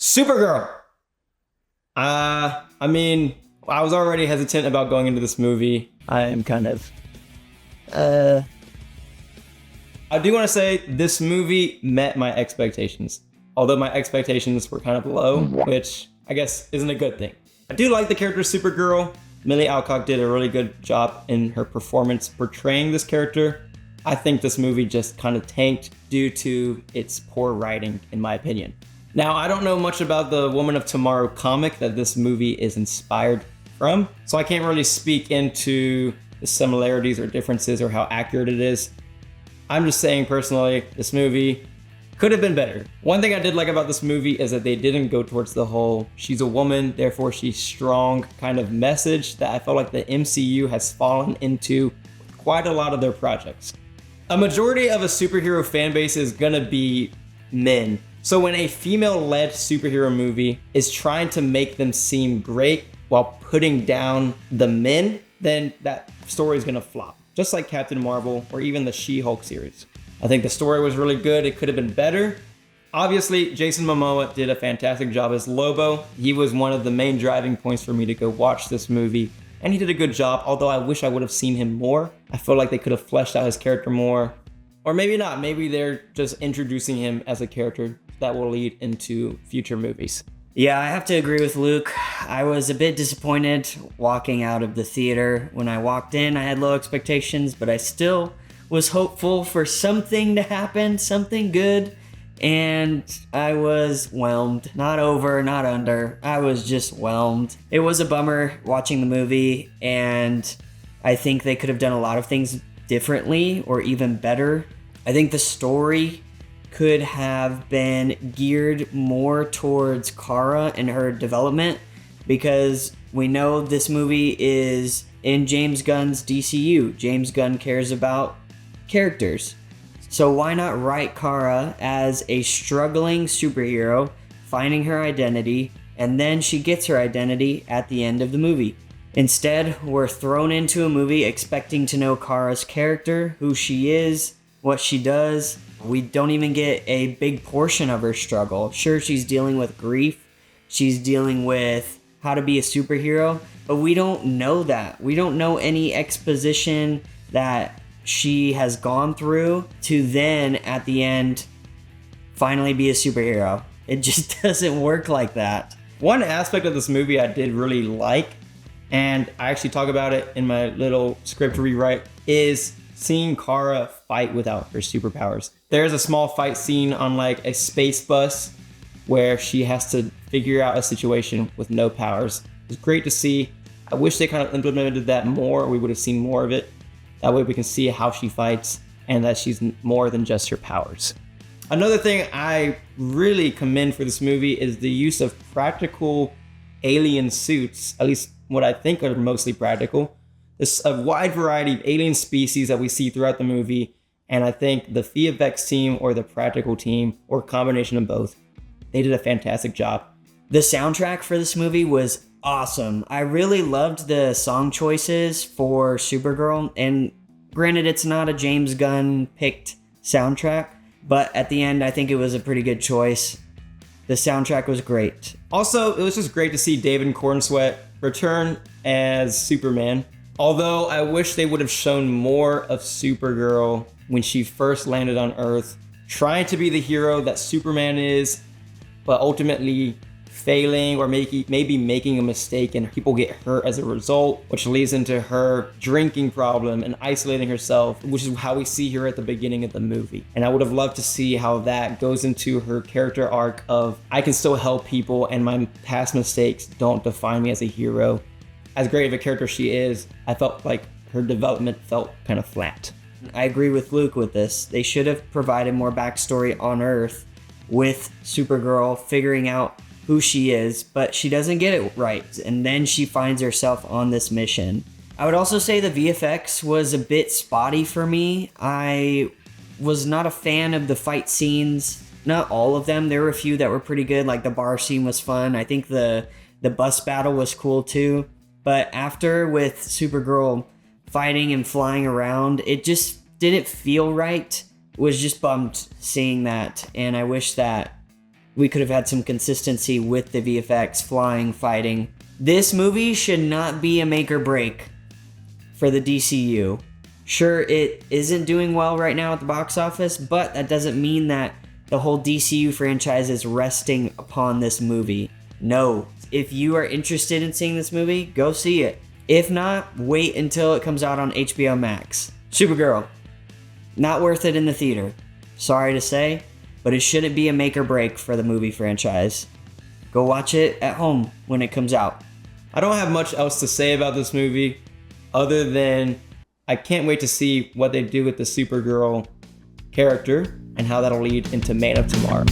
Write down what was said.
Supergirl. I mean, I was already hesitant about going into this movie. I am kind of. I do want to say this movie met my expectations, although my expectations were kind of low, which I guess isn't a good thing. I do like the character Supergirl. Millie Alcock did a really good job in her performance portraying this character. I think this movie just kind of tanked due to its poor writing, in my opinion. Now, I don't know much about the Woman of Tomorrow comic that this movie is inspired from, so I can't really speak into the similarities or differences or how accurate it is. I'm just saying personally, this movie could have been better. One thing I did like about this movie is that they didn't go towards the whole she's a woman, therefore she's strong kind of message that I felt like the MCU has fallen into quite a lot of their projects. A majority of a superhero fan base is gonna be men. So when a female-led superhero movie is trying to make them seem great while putting down the men, then that story is gonna flop. Just like Captain Marvel or even the She-Hulk series. I think the story was really good. It could have been better. Obviously, Jason Momoa did a fantastic job as Lobo. He was one of the main driving points for me to go watch this movie. And he did a good job, although I wish I would have seen him more. I feel like they could have fleshed out his character more. Or maybe not. Maybe they're just introducing him as a character that will lead into future movies. Yeah, I have to agree with Luke. I was a bit disappointed walking out of the theater. When I walked in, I had low expectations, but I still was hopeful for something to happen, something good. And I was whelmed. Not over, not under. I was just whelmed. It was a bummer watching the movie, and I think they could have done a lot of things differently or even better. I think the story could have been geared more towards Kara and her development, because we know this movie is in James Gunn's DCU. James Gunn cares about characters. So why not write Kara as a struggling superhero, finding her identity, and then she gets her identity at the end of the movie? Instead, we're thrown into a movie expecting to know Kara's character, who she is, what she does. We don't even get a big portion of her struggle. Sure, she's dealing with grief. She's dealing with how to be a superhero, but we don't know that. We don't know any exposition that she has gone through to then, at the end, finally be a superhero. It just doesn't work like that. One aspect of this movie I did really like, and I actually talk about it in my little script rewrite, is seeing Kara fight without her superpowers. There's a small fight scene on like a space bus where she has to figure out a situation with no powers. It's great to see. I wish they kind of implemented that more. We would have seen more of it. That way we can see how she fights and that she's more than just her powers. Another thing I really commend for this movie is the use of practical alien suits, at least what I think are mostly practical. There's a wide variety of alien species that we see throughout the movie, and I think the VFX team or the practical team, or a combination of both, they did a fantastic job. The soundtrack for this movie was awesome. I really loved the song choices for Supergirl, and granted, it's not a James Gunn picked soundtrack, but at the end, I think it was a pretty good choice. The soundtrack was great. Also, it was just great to see David Cornsweet return as Superman. Although I wish they would have shown more of Supergirl when she first landed on Earth, trying to be the hero that Superman is, but ultimately failing or maybe making a mistake and people get hurt as a result, which leads into her drinking problem and isolating herself, which is how we see her at the beginning of the movie. And I would have loved to see how that goes into her character arc of, I can still help people and my past mistakes don't define me as a hero. As great of a character she is, I felt like her development felt kind of flat. I agree with Luke with this. They should have provided more backstory on Earth with Supergirl figuring out who she is, but she doesn't get it right, and then she finds herself on this mission. I would also say the VFX was a bit spotty for me. I was not a fan of the fight scenes. Not all of them. There were a few that were pretty good, like the bar scene was fun. I think the bus battle was cool too. But after, with Supergirl fighting and flying around, it just didn't feel right. Was just bummed seeing that, and I wish that we could have had some consistency with the VFX, flying, fighting. This movie should not be a make or break for the DCU. Sure, it isn't doing well right now at the box office, but that doesn't mean that the whole DCU franchise is resting upon this movie. No, if you are interested in seeing this movie, go see it. If not, wait until it comes out on HBO Max. Supergirl, not worth it in the theater. Sorry to say, but it shouldn't be a make or break for the movie franchise. Go watch it at home when it comes out. I don't have much else to say about this movie other than I can't wait to see what they do with the Supergirl character and how that'll lead into Man of Tomorrow.